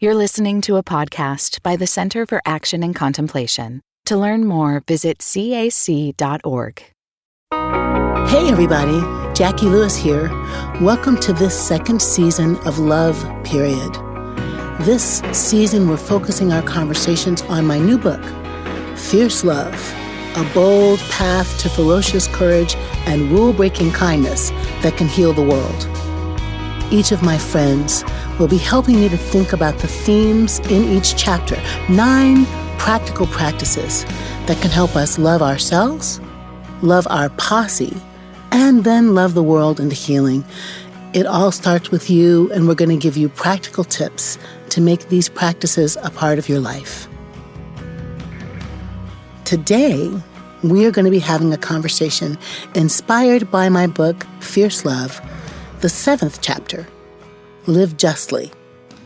You're listening to a podcast by the Center for Action and Contemplation. To learn more, visit cac.org. Hey everybody, Jacqui Lewis here. Welcome to this second season of Love, Period. This season we're focusing our conversations on my new book, Fierce Love, a bold path to ferocious courage and rule-breaking kindness that can heal the world. Each of my friends will be helping me to think about the themes in each chapter, 9 practical practices that can help us love ourselves, love our posse, and then love the world into healing. It all starts with you, and we're going to give you practical tips to make these practices a part of your life. Today, we are going to be having a conversation inspired by my book, Fierce Love, the 7th chapter, Live Justly,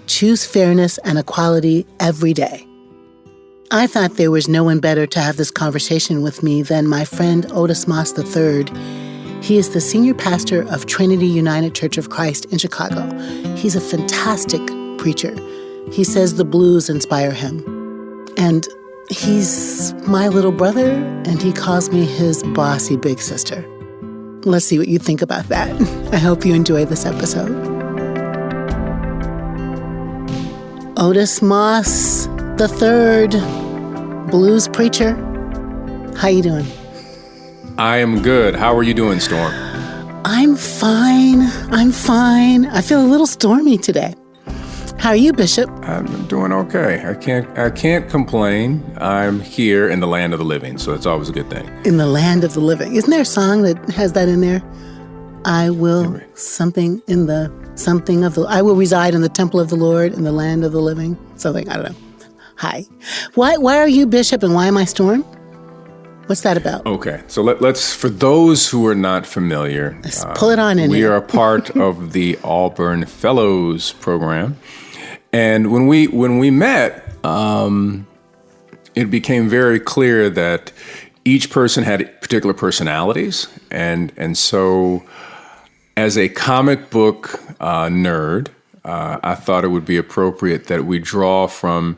Choose Fairness and Equality Every Day. I thought there was no one better to have this conversation with me than my friend Otis Moss III. He is the senior pastor of Trinity United Church of Christ in Chicago. He's a fantastic preacher. He says the blues inspire him. And he's my little brother, and he calls me his bossy big sister. Let's see what you think about that. I hope you enjoy this episode. Otis Moss III, blues preacher. How you doing? I am good. How are you doing, Storm? I'm fine. I feel a little stormy today. How are you, Bishop? I'm doing okay. I can't complain. I'm here in the land of the living, so it's always a good thing. In the land of the living. Isn't there a song that has that in there? I will I will reside in the temple of the Lord in the land of the living. Something, I don't know. Hi. Why are you Bishop and why am I Storm? What's that about? Okay, so let's, for those who are not familiar, let's pull it on in we here. are a part of the Auburn Fellows program. And when we met, it became very clear that each person had particular personalities. And so as a comic book nerd, I thought it would be appropriate that we draw from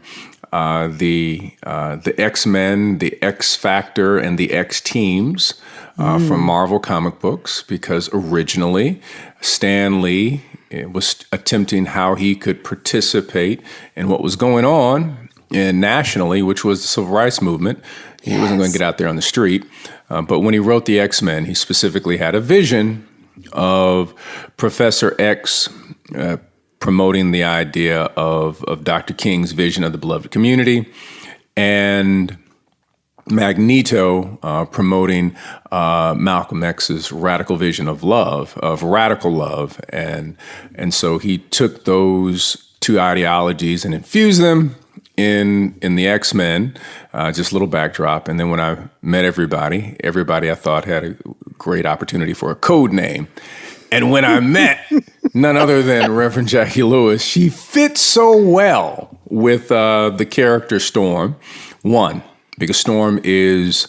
the X-Men, the X Factor, and the X Teams from Marvel comic books, because originally Stan Lee was attempting how he could participate in what was going on nationally, which was the civil rights movement. He wasn't going to get out there on the street. But when he wrote the X-Men, he specifically had a vision of Professor X promoting the idea of Dr. King's vision of the beloved community, and Magneto promoting Malcolm X's radical vision of love, of radical love. And so he took those two ideologies and infused them in the X-Men, just a little backdrop. And then when I met everybody I thought had a great opportunity for a code name. And when I met none other than Reverend Jacqui Lewis, she fits so well with the character Storm. One, because Storm is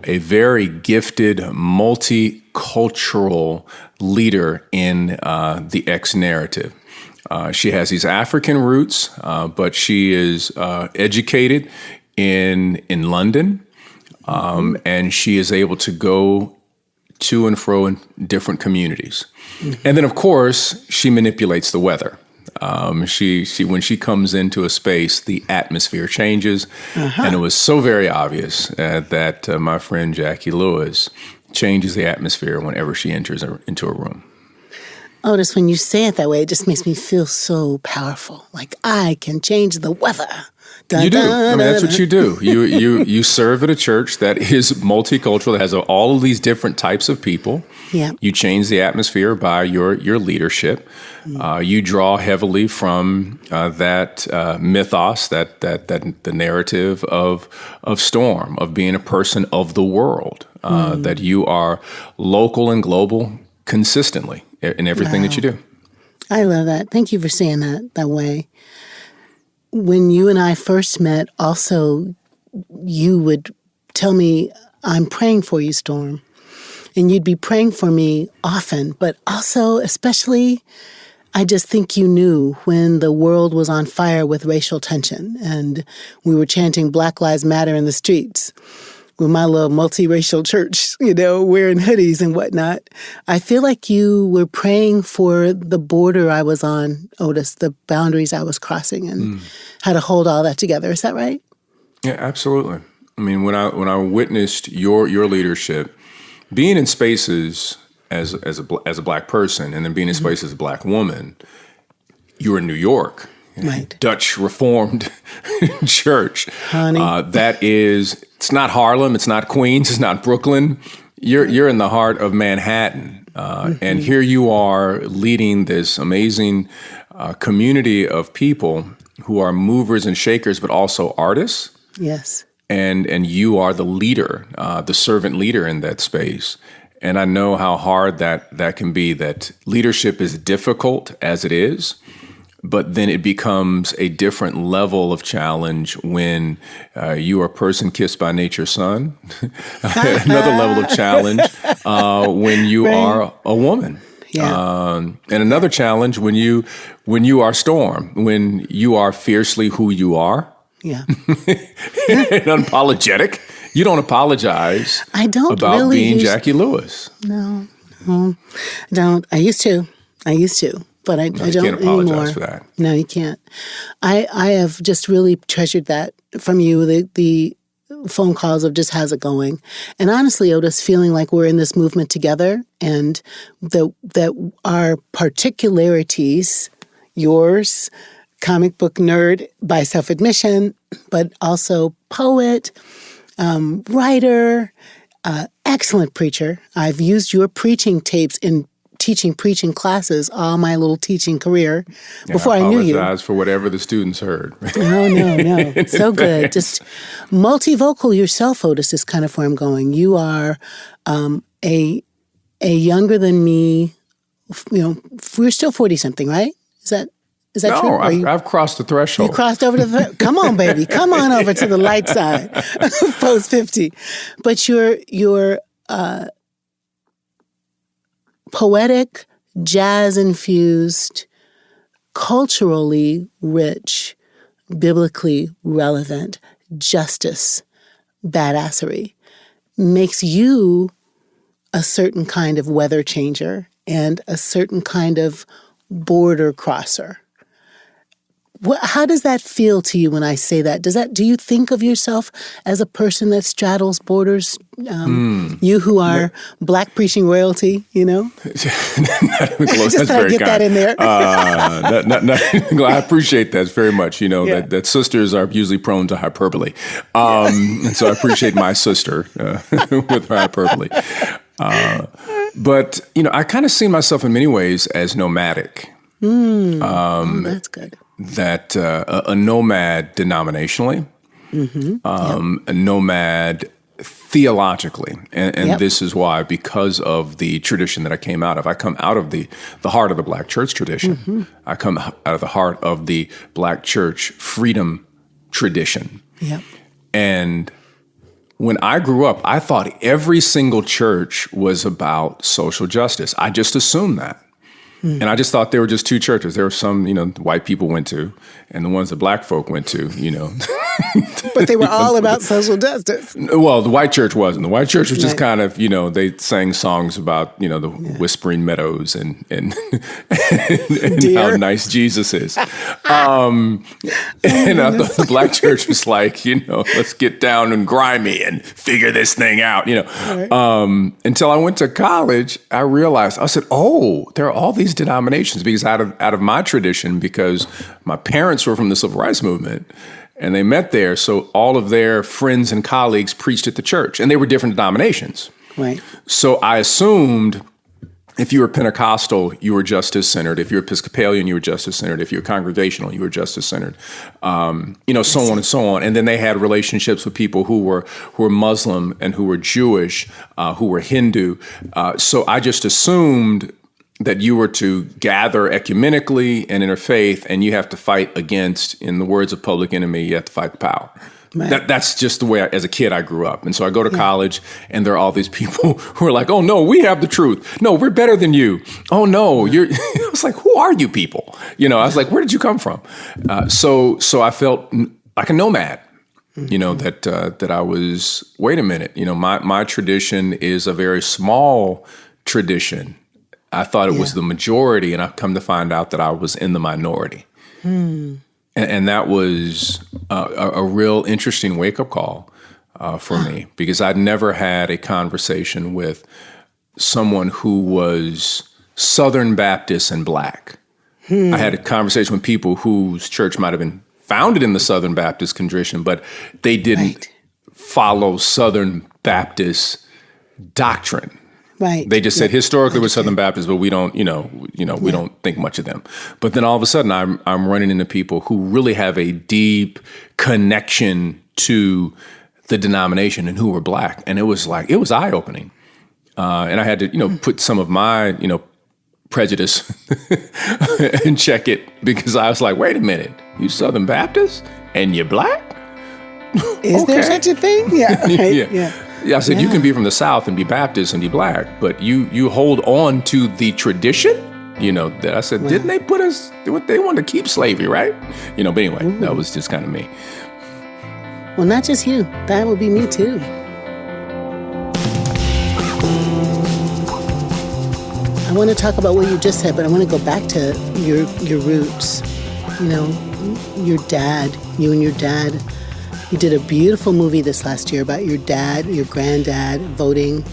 a very gifted, multicultural leader in the X narrative. She has these African roots, but she is educated in London, and she is able to go to and fro in different communities. Mm-hmm. And then, of course, she manipulates the weather. She when she comes into a space, the atmosphere changes. Uh-huh. And it was so very obvious that my friend Jacqui Lewis changes the atmosphere whenever she enters into a room. Otis, when you say it that way, it just makes me feel so powerful. Like I can change the weather. You do. I mean, that's what you do. You serve at a church that is multicultural, that has all of these different types of people. Yeah. You change the atmosphere by your leadership. You draw heavily from that mythos, that the narrative of Storm, of being a person of the world, that you are local and global consistently in everything that you do. I love that. Thank you for saying that way. When you and I first met, also, you would tell me, I'm praying for you, Storm. And you'd be praying for me often, but also, especially I just think you knew when the world was on fire with racial tension and we were chanting Black Lives Matter in the streets with my little multiracial church, wearing hoodies and whatnot. I feel like you were praying for the border I was on, Otis, the boundaries I was crossing, and how to hold all that together. Is that right? Yeah, absolutely. I mean, when I witnessed your leadership, being in spaces as a Black person, and then being in spaces as a Black woman, you were in New York. Right. Dutch Reformed Church. Honey. It's not Harlem, it's not Queens, it's not Brooklyn. You're in the heart of Manhattan. And here you are leading this amazing community of people who are movers and shakers, but also artists. Yes. And you are the leader, the servant leader in that space. And I know how hard that can be, that leadership is difficult as it is. But then it becomes a different level of challenge when you are a person kissed by nature's son. Another level of challenge when you are a woman. Yeah. And another challenge when you are Storm, when you are fiercely who you are. Yeah. And unapologetic. You don't apologize about really being Jacqui Lewis. No, I don't. I used to. But I don't can't apologize anymore. for that. No, you can't. I have just really treasured that from you, the phone calls of just how's it going. And honestly, Otis, feeling like we're in this movement together and that our particularities, yours, comic book nerd by self-admission, but also poet, writer, excellent preacher. I've used your preaching tapes in teaching preaching classes all my little teaching career before I knew you. I apologize for whatever the students heard. No. So good. Just multivocal yourself, Otis, is kind of where I'm going. You are a younger than me, we're still 40-something, right? Is that true? No, I've crossed the threshold. You crossed over the come on, baby. Come on over to the light side, post 50. But you're poetic, jazz-infused, culturally rich, biblically relevant, justice, badassery makes you a certain kind of weather changer and a certain kind of border crosser. How does that feel to you when I say that? Do you think of yourself as a person that straddles borders? You who are Black preaching royalty, Not even close. Just That's very get kind. that in there. I appreciate that very much. That sisters are usually prone to hyperbole, and so I appreciate my sister with her hyperbole. But I kind of see myself in many ways as nomadic. That's good. That a nomad denominationally, a nomad theologically. And this is why, because of the tradition that I came out of. I come out of the heart of the Black church tradition. I come out of the heart of the Black church freedom tradition. Yep. And when I grew up, I thought every single church was about social justice. I just assumed that. And I just thought there were just two churches. There were some, white people went to, and the ones that Black folk went to, But they were all about social justice. Well, the white church wasn't. The white church was just kind of, they sang songs about, the whispering meadows and how nice Jesus is. And the Black church was like, let's get down and grimy and figure this thing out, Right. Until I went to college, I realized, I said, oh, there are all these denominations, because out of my tradition, because my parents were from the Civil Rights Movement, and they met there, so all of their friends and colleagues preached at the church, and they were different denominations. Right. So I assumed if you were Pentecostal, you were justice-centered. If you're Episcopalian, you were justice-centered. If you're Congregational, you were justice-centered. So on and so on. And then they had relationships with people who were Muslim and who were Jewish, who were Hindu. So I just assumed that you were to gather ecumenically and interfaith, and you have to fight against, in the words of Public Enemy, you have to fight the power. Right. That's just the way, as a kid, I grew up. And so I go to college, and there are all these people who are like, oh, no, we have the truth. No, we're better than you. Oh, no, you're. I was like, who are you people? I was like, where did you come from? So I felt like a nomad, that I was, wait a minute, my tradition is a very small tradition. I thought it was the majority, and I've come to find out that I was in the minority. And that was a real interesting wake-up call for me, because I'd never had a conversation with someone who was Southern Baptist and Black. I had a conversation with people whose church might have been founded in the Southern Baptist tradition, but they didn't follow Southern Baptist doctrine. Right. They just said historically we're Southern Baptists, but we don't, we don't think much of them. But then all of a sudden I'm running into people who really have a deep connection to the denomination and who were Black. And it was eye-opening. And I had to, put some of my, prejudice and check it, because I was like, wait a minute, you Southern Baptist and you're Black? Is there such a thing? Yeah. Right. Yeah, I said, you can be from the South and be Baptist and be Black, but you hold on to the tradition, that I said, didn't they put us, they wanted to keep slavery, right? But anyway, that was just kind of me. Well, not just you, that would be me too. I want to talk about what you just said, but I want to go back to your roots. Your dad, you and your dad. You did a beautiful movie this last year about your dad, your granddad voting.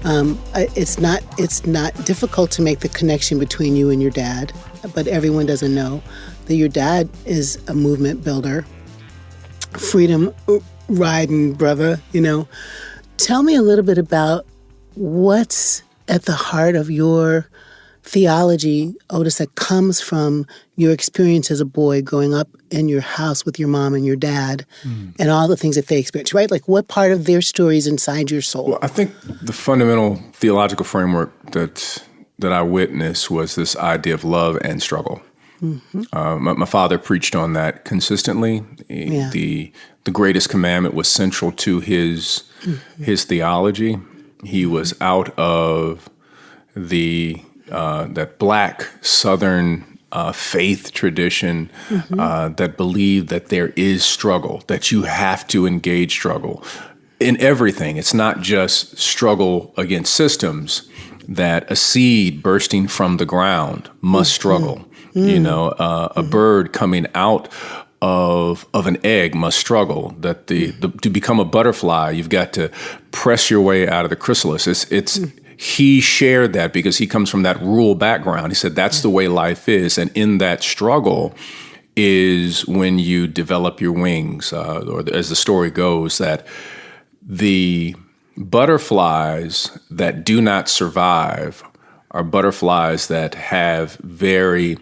It's not difficult to make the connection between you and your dad, but everyone doesn't know that your dad is a movement builder, freedom riding brother. Tell me a little bit about what's at the heart of your theology, Otis, that comes from your experience as a boy growing up in your house with your mom and your dad and all the things that they experienced, right? Like, what part of their story is inside your soul? Well, I think the fundamental theological framework that I witnessed was this idea of love and struggle. My father preached on that consistently. The greatest commandment was central to his theology. He was out of that Black Southern faith tradition that believed that there is struggle, that you have to engage struggle in everything. It's not just struggle against systems, that a seed bursting from the ground must struggle. A bird coming out of an egg must struggle. That to become a butterfly, you've got to press your way out of the chrysalis. He shared that because he comes from that rural background. He said that's the way life is, and in that struggle is when you develop your wings, or as the story goes, that the butterflies that do not survive are butterflies that have a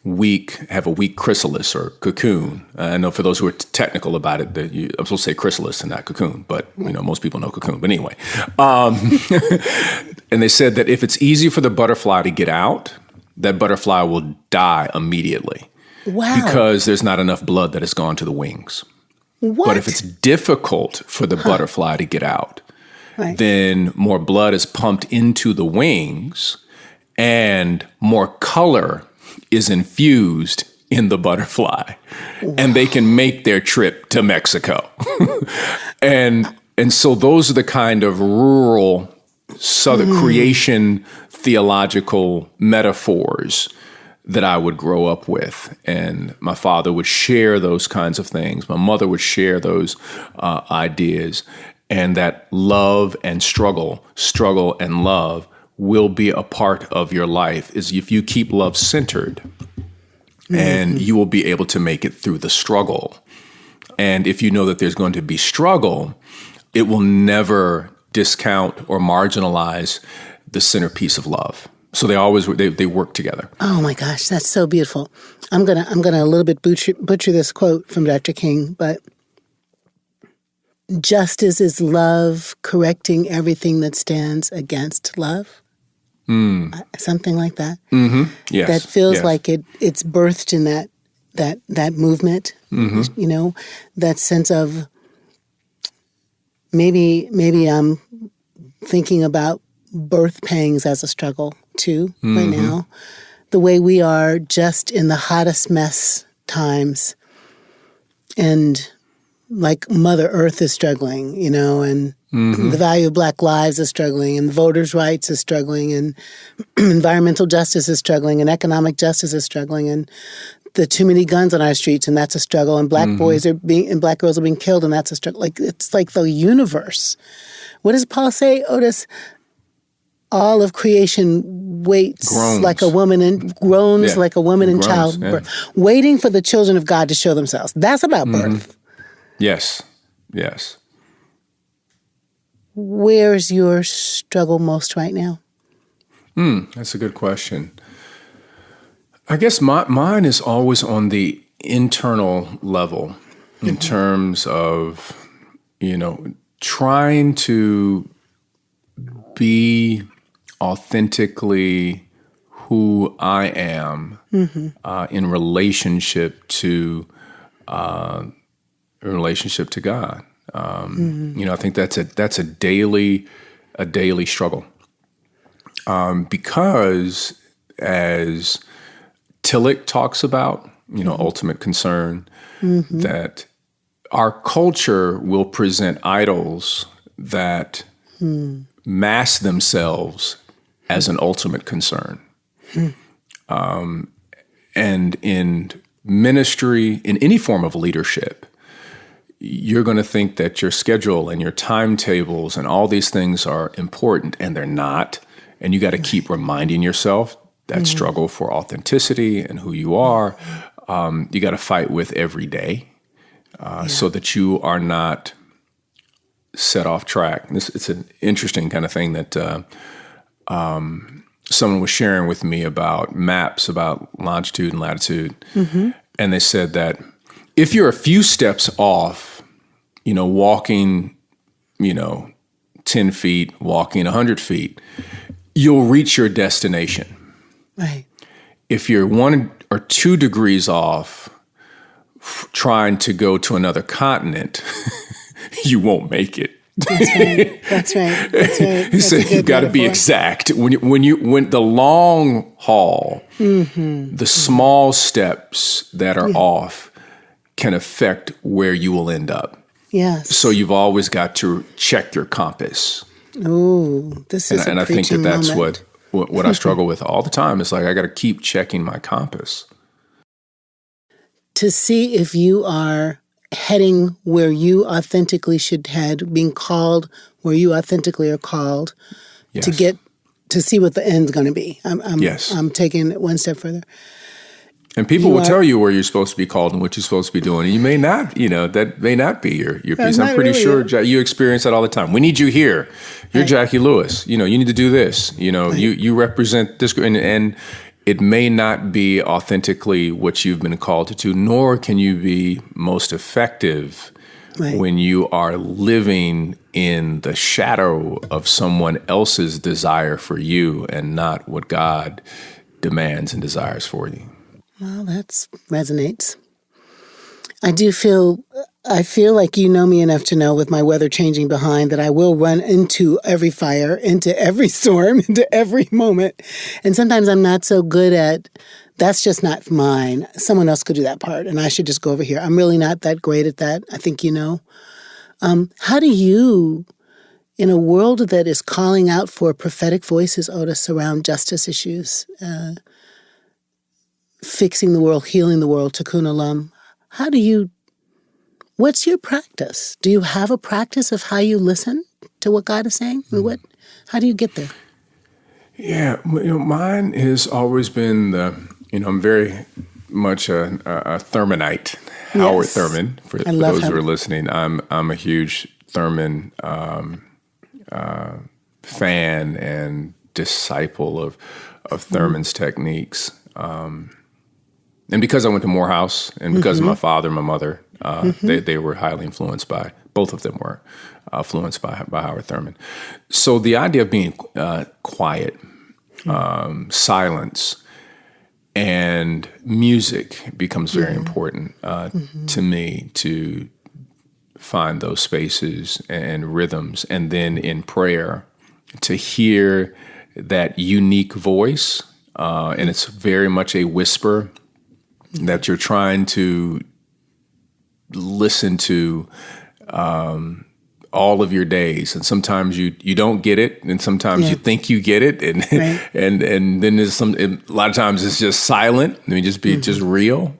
weak chrysalis or cocoon. I know for those who are technical about it, I'm supposed to say chrysalis and not cocoon, but most people know cocoon. But anyway, and they said that if it's easy for the butterfly to get out, that butterfly will die immediately. Wow. Because there's not enough blood that has gone to the wings. What? But if it's difficult for the butterfly to get out, then more blood is pumped into the wings and more color is infused in the butterfly, and they can make their trip to Mexico. and so those are the kind of rural Southern creation theological metaphors that I would grow up with. And my father would share those kinds of things. My mother would share those ideas, and that love and struggle and love will be a part of your life, is if you keep love centered, and you will be able to make it through the struggle. And if you know that there's going to be struggle, it will never discount or marginalize the centerpiece of love. So they work together. Oh my gosh, that's so beautiful. I'm gonna a little bit butcher this quote from Dr. King, but justice is love correcting everything that stands against love. something like that. Yes. That feels yes. like it's birthed in that movement. You know, that sense of maybe I'm thinking about birth pangs as a struggle too right now. The way we are just in the hottest mess times, and like Mother Earth is struggling, you know, and the value of Black lives is struggling, and voters' rights is struggling, and environmental justice is struggling, and economic justice is struggling, and the too many guns on our streets, and that's a struggle, and Black boys and Black girls are being killed, and that's a struggle. Like, it's like the universe. What does Paul say, Otis? All of creation waits groans. like a woman and groans like a woman in childbirth, waiting for the children of God to show themselves. That's about birth. Yes. Yes. Where's your struggle most right now? That's a good question. I guess mine is always on the internal level in terms of, you know, trying to be authentically who I am in relationship to God. You know, I think that's a daily struggle because as Tillich talks about, you know, ultimate concern, that our culture will present idols that mask themselves as an ultimate concern. And in ministry, in any form of leadership, you're going to think that your schedule and your timetables and all these things are important, and they're not. And you got to keep reminding yourself that struggle for authenticity and who you are. You got to fight with every day so that you are not set off track. It's an interesting kind of thing that someone was sharing with me about maps, about longitude and latitude. And they said that if you're a few steps off, you know, walking, you know, 10 feet, walking 100 feet, you'll reach your destination. Right. If you're 1 or 2 degrees off trying to go to another continent, you won't make it. That's right. That's right. That's right. He said you've got to be exact. When the long haul, the small steps that are off can affect where you will end up. Yes. So you've always got to check your compass. Oh, this is and a I think preaching that's moment. what I struggle with all the time. It's like I got to keep checking my compass to see if you are heading where you authentically should head, being called where you authentically are called, to get to see what the end's going to be. I'm taking it one step further. And people will tell you where you're supposed to be called and what you're supposed to be doing. And you may not, you know, that may not be your piece. I'm pretty sure you experience that all the time. We need you here. You're Jacqui Lewis. You know, you need to do this. You know, you represent this group. And it may not be authentically what you've been called to do, nor can you be most effective when you are living in the shadow of someone else's desire for you and not what God demands and desires for you. Well, that resonates. I feel like you know me enough to know, with my weather changing behind, that I will run into every fire, into every storm, into every moment. And sometimes I'm not so good at, that's just not mine. Someone else could do that part, and I should just go over here. I'm really not that great at that. I think you know. How do you, in a world that is calling out for prophetic voices, Otis, around justice issues, fixing the world, healing the world, tikkun olam, what's your practice? Do you have a practice of how you listen to what God is saying? How do you get there? Yeah, you know, mine has always been I'm very much a Thurmanite, Howard Thurman. For those who are listening, I'm a huge Thurman fan and disciple of Thurman's techniques. And because I went to Morehouse, and because of my father and my mother, they were highly influenced by, both of them were influenced by Howard Thurman. So the idea of being quiet silence, and music becomes very important to me to find those spaces and rhythms. And then in prayer, to hear that unique voice, and it's very much a whisper that you're trying to listen to all of your days, and sometimes you don't get it, and sometimes you think you get it, and and then there's a lot of times it's just silent. I mean, just real,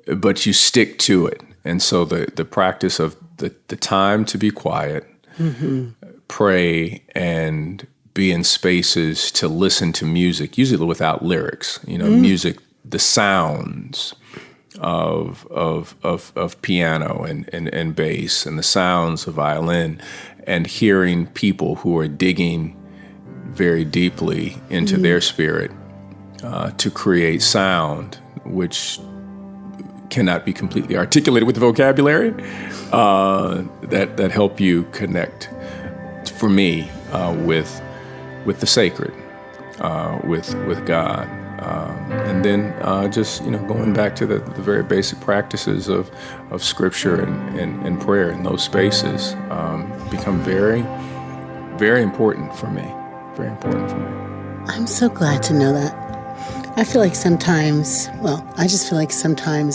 but you stick to it. And so the practice of the time to be quiet, pray, and be in spaces to listen to music, usually without lyrics. Music, the sounds of piano and bass, and the sounds of violin, and hearing people who are digging very deeply into their spirit to create sound, which cannot be completely articulated with vocabulary, that help you connect, for me, with the sacred, with God. And then just going back to the very basic practices of scripture and prayer in those spaces become very, very important for me. Very important for me. I'm so glad to know that. I feel like sometimes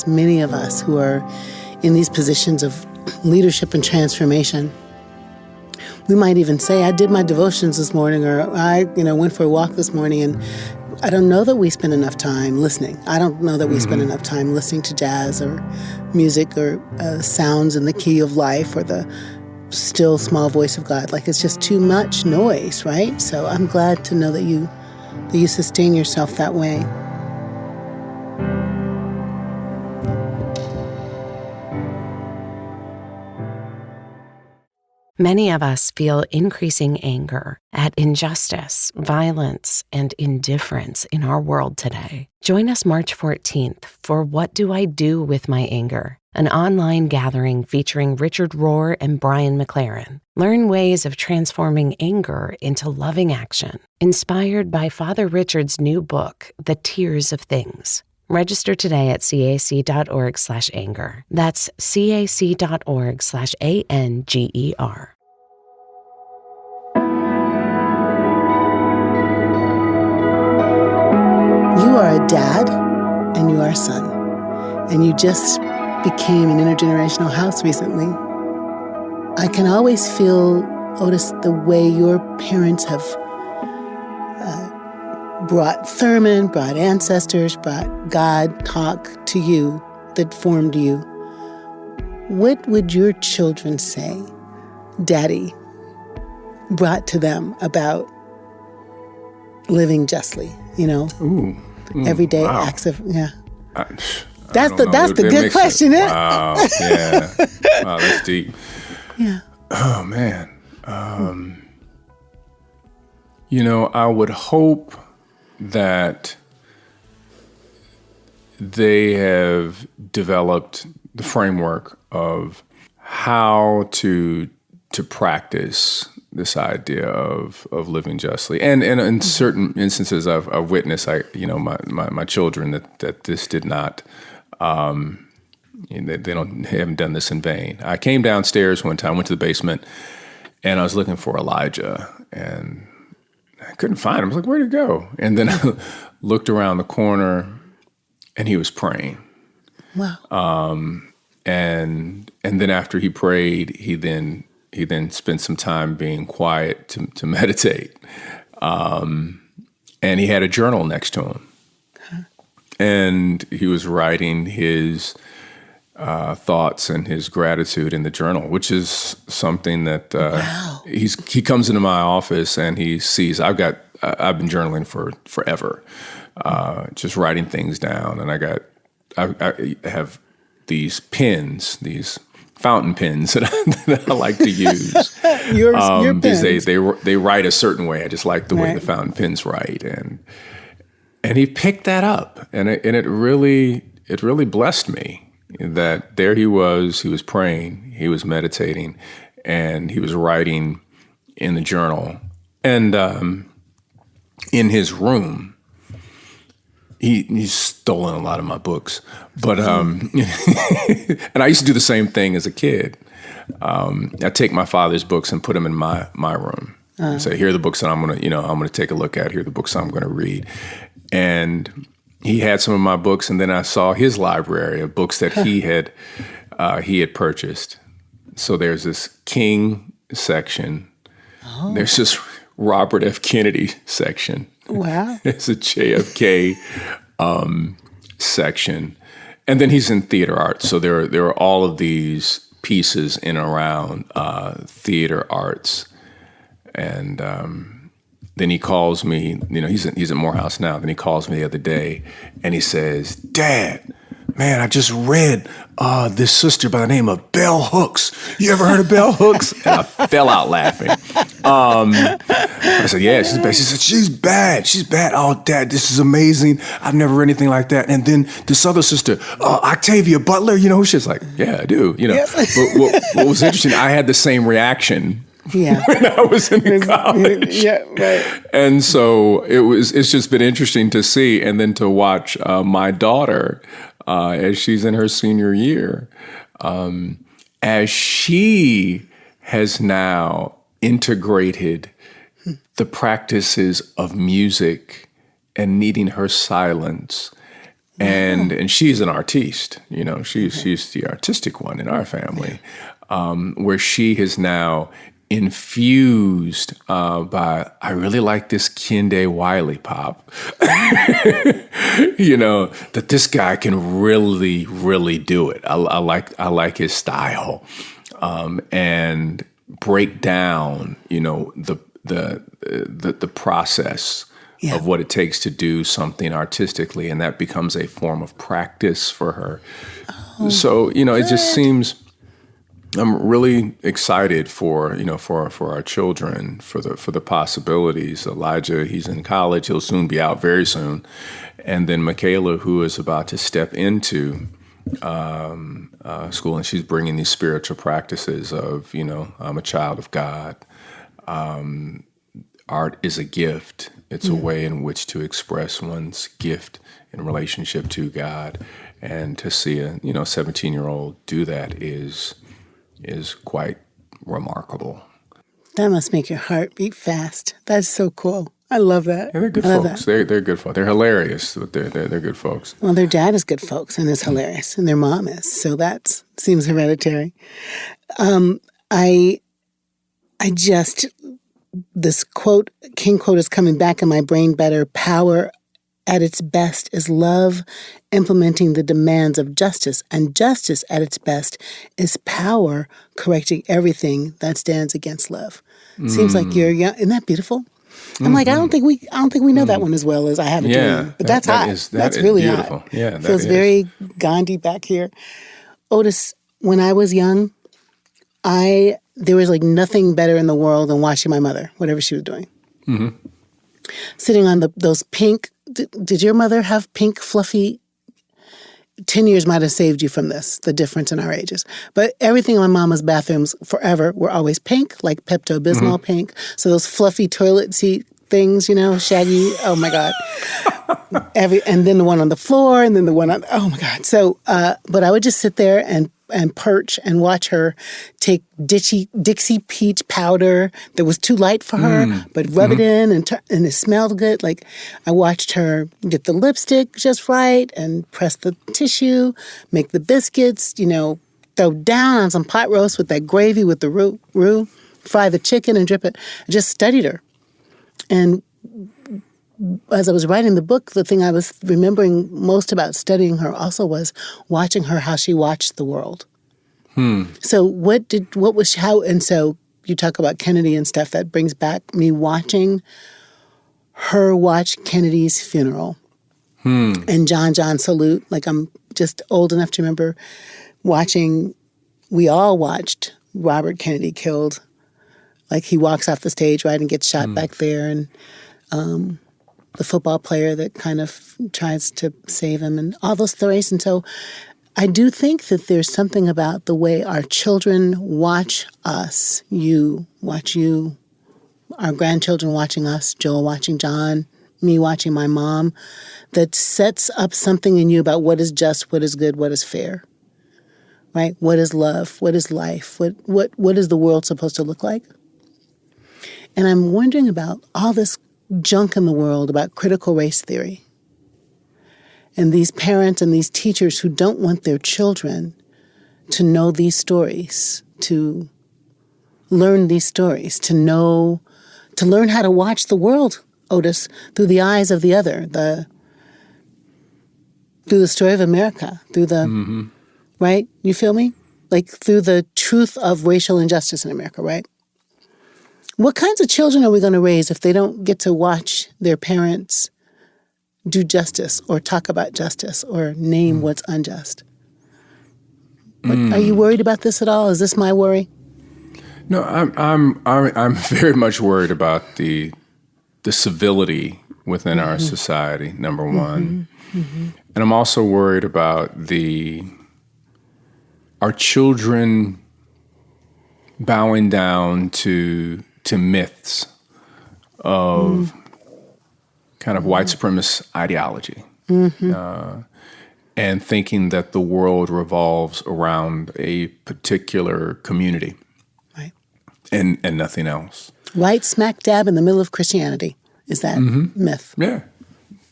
many of us who are in these positions of leadership and transformation, we might even say, I did my devotions this morning, or I went for a walk this morning, and I don't know that we spend enough time listening. I don't know that we spend enough time listening to jazz or music or sounds in the key of life or the still small voice of God. Like, it's just too much noise, right? So I'm glad to know that you sustain yourself that way. Many of us feel increasing anger at injustice, violence, and indifference in our world today. Join us March 14th for What Do I Do With My Anger? An online gathering featuring Richard Rohr and Brian McLaren. Learn ways of transforming anger into loving action, inspired by Father Richard's new book, The Tears of Things. Register today at cac.org/anger. That's cac.org/ANGER. You are a dad and you are a son, and you just became an intergenerational house recently. I can always feel, Otis, the way your parents have brought Thurman, brought ancestors, brought God talk to you that formed you. What would your children say Daddy brought to them about living justly, everyday acts of, That's the good question, isn't it? Wow, yeah. Wow, that's deep. Yeah. Oh, man. I would hope that they have developed the framework of how to practice this idea of living justly. And in certain instances I've witnessed, my children, that this did not, they haven't done this in vain. I came downstairs one time, went to the basement, and I was looking for Elijah, and I couldn't find him. I was like, where'd he go? And then I looked around the corner, and he was praying. Wow. And then after he prayed, he then spent some time being quiet to meditate. And he had a journal next to him. Huh. And he was writing his thoughts and his gratitude in the journal, which is something that wow. He comes into my office and he sees I've been journaling for forever, just writing things down, and I have these pens, these fountain pens that I like to use. your pens. They write a certain way. I just like the way the fountain pens write, and he picked that up, and it really blessed me that there he was praying, he was meditating, and he was writing in the journal, and in his room. He's stolen a lot of my books, but and I used to do the same thing as a kid. I take my father's books and put them in my room. And say, here are the books that I'm gonna take a look at. Here are the books I'm gonna read. And he had some of my books, and then I saw his library of books that he had purchased. So there's this King section. Oh. There's this Robert F. Kennedy section. Wow. There's a JFK section. And then he's in theater arts. So there are all of these pieces in and around theater arts. And then he calls me, he's at Morehouse now. Then he calls me the other day and he says, "Dad, man, I just read this sister by the name of Bell Hooks. You ever heard of Bell Hooks?" And I fell out laughing. I said, "Yeah, she's bad." She said, "She's bad. She's bad. Oh, Dad, this is amazing. I've never read anything like that." And then this other sister, Octavia Butler, who she's like, "Yeah, I do." Yes. But what was interesting, I had the same reaction. Yeah. When I was in college. Yeah, right. And so it's just been interesting to see, and then to watch my daughter as she's in her senior year, as she has now integrated the practices of music and needing her silence. And she's an artiste, she's the artistic one in our family, where she has now infused by, I really like this Kende Wiley pop, that this guy can really, really do it. I like his style, and break down, the process of what it takes to do something artistically, and that becomes a form of practice for her. Oh, so, it just seems. I'm really excited for our children, for the possibilities. Elijah, he's in college. He'll soon be out, very soon. And then Michaela, who is about to step into school, and she's bringing these spiritual practices of, I'm a child of God. Art is a gift. It's a way in which to express one's gift in relationship to God. And to see a 17-year-old do that is quite remarkable. That must make your heart beat fast. That's so cool. I love that. Yeah, they're good folks. They're good folks. They're hilarious, but they're good folks. Well, their dad is good folks and is hilarious, and their mom is. So that seems hereditary. This quote, King quote, is coming back in my brain better. Power at its best is love implementing the demands of justice, and justice at its best is power correcting everything that stands against love. Seems like you're young. Isn't that beautiful? I'm like, I don't think we know that one as well as I have it. Yeah, but that's hot. That's really beautiful. Hot. Yeah, feels very Gandhi back here. Otis, when I was young, there was like nothing better in the world than watching my mother, whatever she was doing. Mm-hmm. Sitting on those pink. Did your mother have pink, fluffy? 10 years might have saved you from this, the difference in our ages. But everything in my mama's bathrooms forever were always pink, like Pepto-Bismol pink. So those fluffy toilet seat things, shaggy. Oh, my God. And then the one on the floor, and then the one on, oh, my God. So, but I would just sit there and perch and watch her take Dixie peach powder that was too light for her, but rub it in and it smelled good. Like I watched her get the lipstick just right and press the tissue, make the biscuits, throw down on some pot roast with that gravy with the roux, fry the chicken and drip it. I just studied her. And as I was writing the book, the thing I was remembering most about studying her also was watching her, how she watched the world. So and so you talk about Kennedy and stuff, that brings back me watching her watch Kennedy's funeral and John salute. Like I'm just old enough to remember we all watched Robert Kennedy killed. Like he walks off the stage, right, and gets shot back there, and the football player that kind of tries to save him and all those stories. And so I do think that there's something about the way our children watch us, watch you, our grandchildren watching us, Joel watching John, me watching my mom, that sets up something in you about what is just, what is good, what is fair, right? What is love? What is life? What is the world supposed to look like? And I'm wondering about all this junk in the world about critical race theory. And these parents and these teachers who don't want their children to know these stories, to learn these stories, to learn how to watch the world, Otis, through the eyes of the other, through the story of America, through the, right? You feel me? Like through the truth of racial injustice in America, right? What kinds of children are we going to raise if they don't get to watch their parents do justice or talk about justice or name what's unjust? Are you worried about this at all? Is this my worry? No, I'm very much worried about the civility within our society, number one. And I'm also worried about our children bowing down to myths of kind of white supremacist ideology, and thinking that the world revolves around a particular community, right, and nothing else. Right smack dab in the middle of Christianity is that myth. Yeah,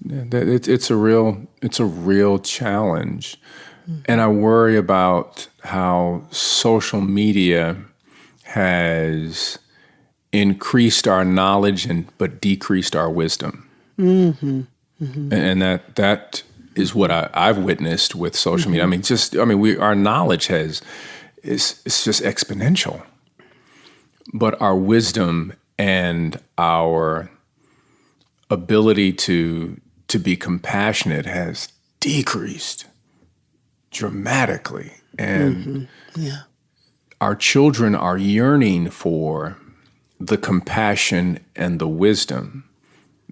it's a real challenge, and I worry about how social media has increased our knowledge but decreased our wisdom. And that is what I've witnessed with social media. Our knowledge is just exponential, but our wisdom and our ability to be compassionate has decreased dramatically, and our children are yearning for the compassion and the wisdom,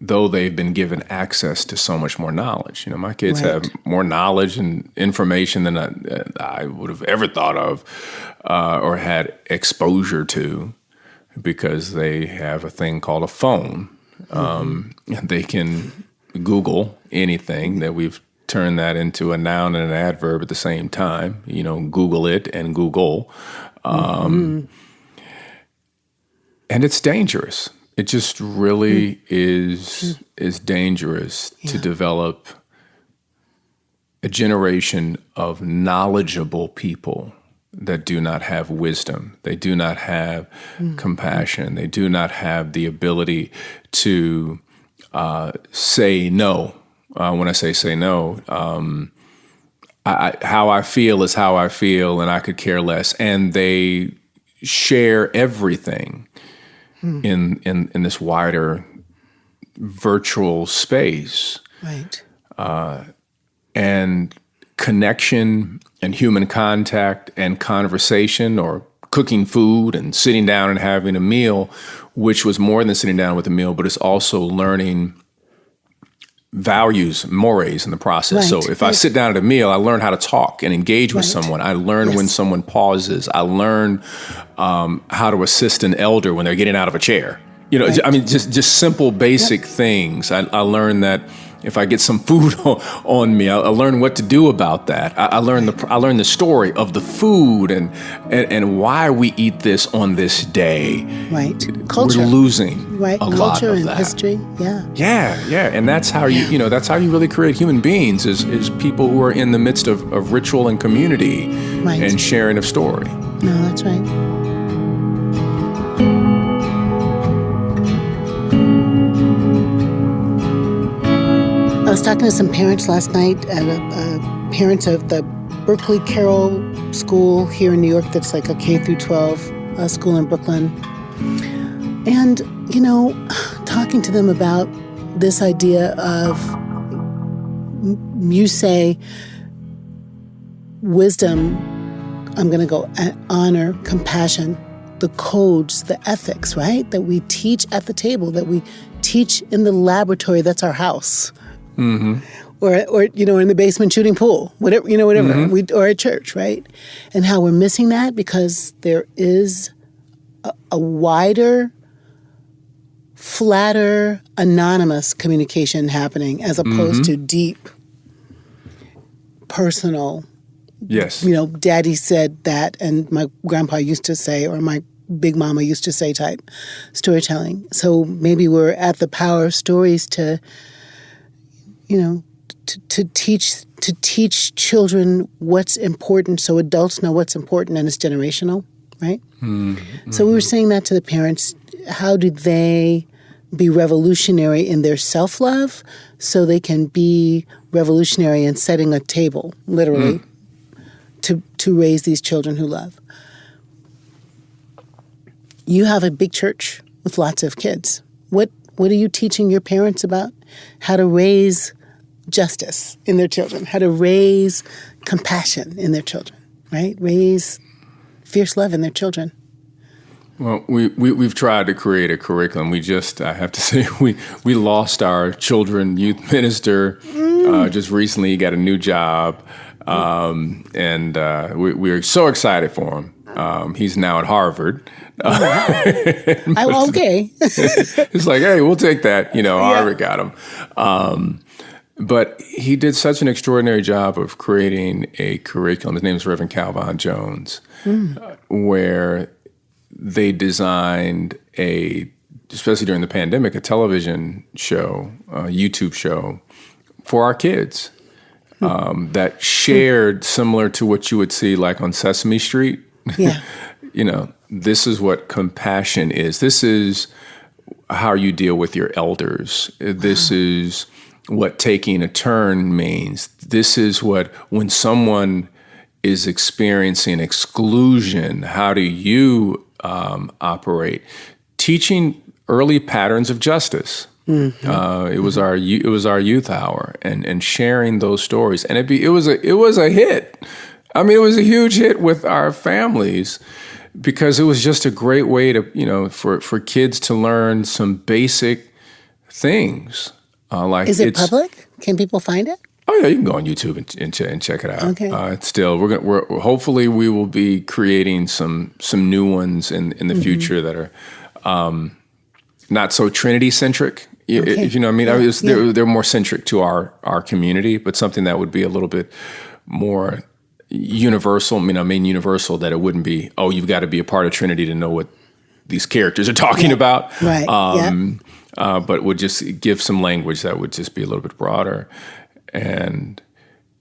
though they've been given access to so much more knowledge. My kids have more knowledge and information than I would have ever thought of or had exposure to, because they have a thing called a phone. They can Google anything. That we've turned that into a noun and an adverb at the same time. Google it and Google. And it's dangerous. It just really is dangerous to develop a generation of knowledgeable people that do not have wisdom. They do not have compassion. They do not have the ability to say no. When I say no, how I feel is how I feel, and I could care less. And they share everything in this wider virtual space. Right. And connection and human contact and conversation, or cooking food and sitting down and having a meal, which was more than sitting down with a meal, but it's also learning values, mores in the process. Right, so if I sit down at a meal, I learn how to talk and engage with someone. I learn when someone pauses. I learn how to assist an elder when they're getting out of a chair. Just simple, basic things. I learned that if I get some food on me, I learn what to do about that. I learn the story of the food and why we eat this on this day. Right. Culture. We're losing a Culture lot of and that. History. Yeah. Yeah. And that's how that's how you really create human beings is people who are in the midst of ritual and community and sharing of story. No, that's right. I was talking to some parents last night, parents of the Berkeley Carroll School here in New York that's like a K through 12 school in Brooklyn. And, talking to them about this idea of, you say, wisdom, I'm going to go honor, compassion, the codes, the ethics, right? That we teach at the table, that we teach in the laboratory that's our house. Or in the basement shooting pool, whatever, or at church, right? And how we're missing that because there is a wider flatter, anonymous communication happening as opposed to deep, personal. Yes. Daddy said that, and my grandpa used to say, or my big mama used to say type storytelling. So maybe we're at the power of stories to teach children what's important so adults know what's important, and it's generational, right? Mm-hmm. So we were saying that to the parents. How do they be revolutionary in their self-love so they can be revolutionary in setting a table, literally, to raise these children who love? You have a big church with lots of kids. What are you teaching your parents about how to raise justice in their children, how to raise compassion in their children, right? Raise fierce love in their children. Well, we've tried to create a curriculum. I have to say, we lost our youth minister just recently. He got a new job, and we're so excited for him. He's now at Harvard. Okay. It's like, hey, we'll take that. Harvard got him. But he did such an extraordinary job of creating a curriculum. His name is Reverend Calvin Jones, where they designed especially during the pandemic, a television show, a YouTube show for our kids that shared similar to what you would see like on Sesame Street. Yeah. This is what compassion is. This is how you deal with your elders. This is what taking a turn means. This is when someone is experiencing exclusion, how do you operate? Teaching early patterns of justice. Mm-hmm. It was our youth hour, and sharing those stories, and it was a hit. I mean, it was a huge hit with our families because it was just a great way to for kids to learn some basic things. Is it public? Can people find it? Oh yeah, you can go on YouTube and check it out. Okay. It's still we're hopefully we will be creating some new ones in the future that are not so Trinity centric. Okay. If you know what I mean. They're more centric to our community, but something that would be a little bit more universal. Universal, that it wouldn't be, oh, you've got to be a part of Trinity to know what these characters are talking about. Right. But would just give some language that would just be a little bit broader. And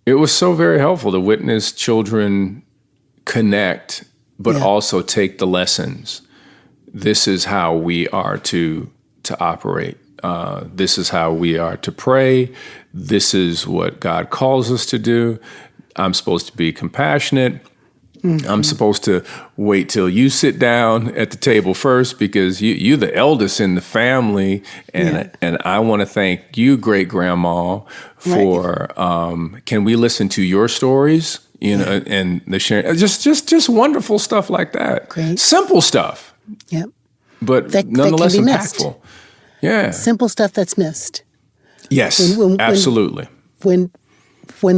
it was so very helpful to witness children connect, but also take the lessons. This is how we are to operate. This is how we are to pray. This is what God calls us to do. I'm supposed to be compassionate. Mm-hmm. I'm supposed to wait till you sit down at the table first because you're the eldest in the family, and I want to thank you, great grandma, for can we listen to your stories? And the sharing, just wonderful stuff like that. Great. Simple stuff. Yep. But nonetheless that impactful. Missed. Yeah. Simple stuff that's missed. Yes. Absolutely. When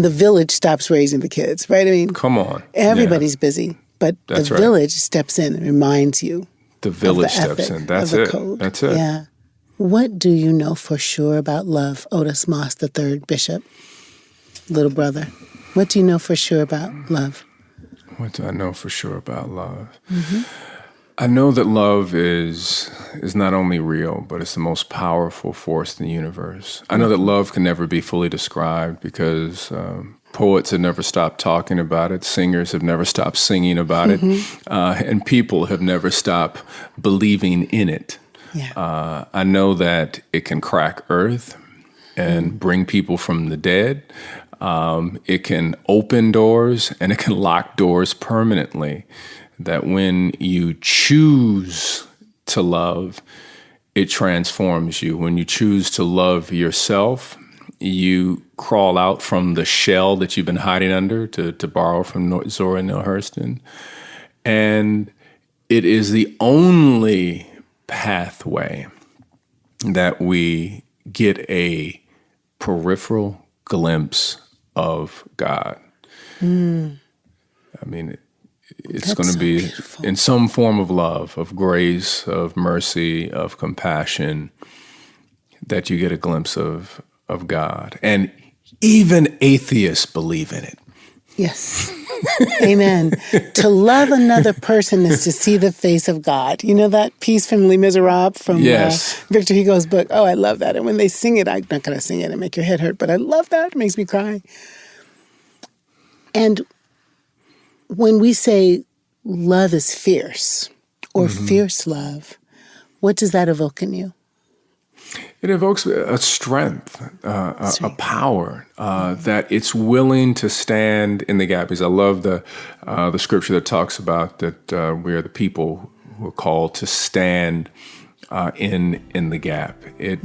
the village stops raising the kids, right? I mean, come on. Everybody's busy, but the village steps in and reminds you. The village steps in. That's it. Code. That's it. Yeah. What do you know for sure about love, Otis Moss III, Bishop, little brother? What do you know for sure about love? What do I know for sure about love? Mm-hmm. I know that love is not only real, but it's the most powerful force in the universe. I know that love can never be fully described because poets have never stopped talking about it, singers have never stopped singing about it, and people have never stopped believing in it. Yeah. I know that it can crack earth and bring people from the dead. It can open doors and it can lock doors permanently. That when you choose to love, it transforms you. When you choose to love yourself, you crawl out from the shell that you've been hiding under, to borrow from Zora Neale Hurston. And it is the only pathway that we get a peripheral glimpse of God. I mean, It's going to be beautiful. In some form of love, of grace, of mercy, of compassion, that you get a glimpse of God. And even atheists believe in it. Yes. Amen. To love another person is to see the face of God. You know that piece from Les Miserables from Victor Hugo's book? Oh, I love that. And when they sing it, I'm not going to sing it and make your head hurt, but I love that. It makes me cry. And when we say love is fierce or fierce love, what does that evoke in you? It evokes a strength, a power that it's willing to stand in the gap. Because I love the scripture that talks about that we are the people who are called to stand in the gap. It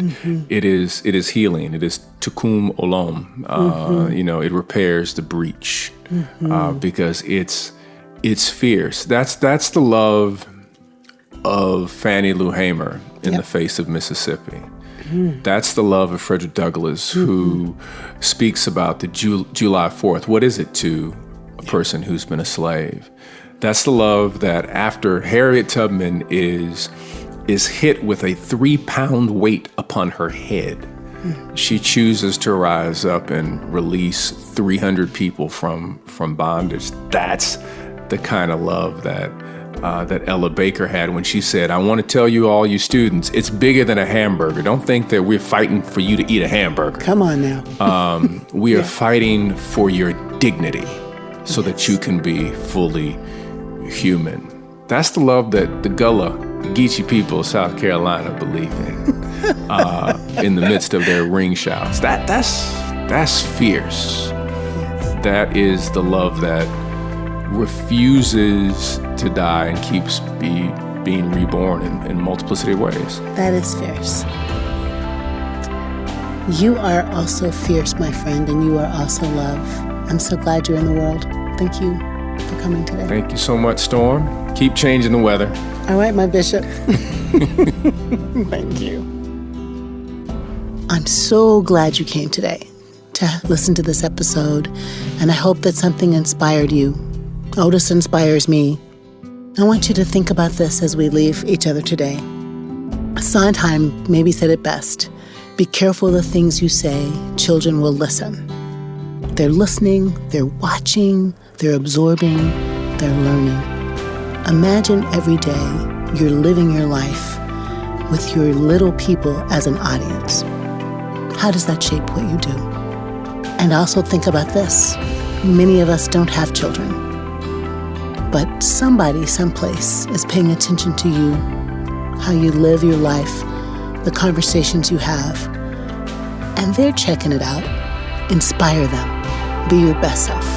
is healing. It is tikkun olam. It repairs the breach because it's fierce. That's the love of Fannie Lou Hamer in The Face of Mississippi. That's the love of Frederick Douglass, who speaks about the July 4th. What is it to a person who's been a slave? That's the love that after Harriet Tubman is hit with a 3-pound weight upon her head, she chooses to rise up and release 300 people from bondage. That's the kind of love that Ella Baker had when she said, I want to tell you, all you students, it's bigger than a hamburger. Don't think that we're fighting for you to eat a hamburger. Come on now. We are fighting for your dignity so that you can be fully human. That's the love that the Gullah Geechee people of South Carolina believe in the midst of their ring shouts. That's fierce. That is the love that refuses to die and keeps being reborn in multiplicity of ways. That is fierce. You are also fierce, my friend, and you are also love. I'm so glad you're in the world. Thank you for coming today. Thank you so much, Storm. Keep changing the weather. All right, my bishop. Thank you. I'm so glad you came today to listen to this episode, and I hope that something inspired you. Otis inspires me. I want you to think about this as we leave each other today. Sondheim maybe said it best. Be careful of the things you say. Children will listen. They're listening, they're watching, they're absorbing, they're learning. Imagine every day you're living your life with your little people as an audience. How does that shape what you do? And also think about this. Many of us don't have children, but somebody, someplace is paying attention to you, how you live your life, the conversations you have, and they're checking it out. Inspire them. Be your best self.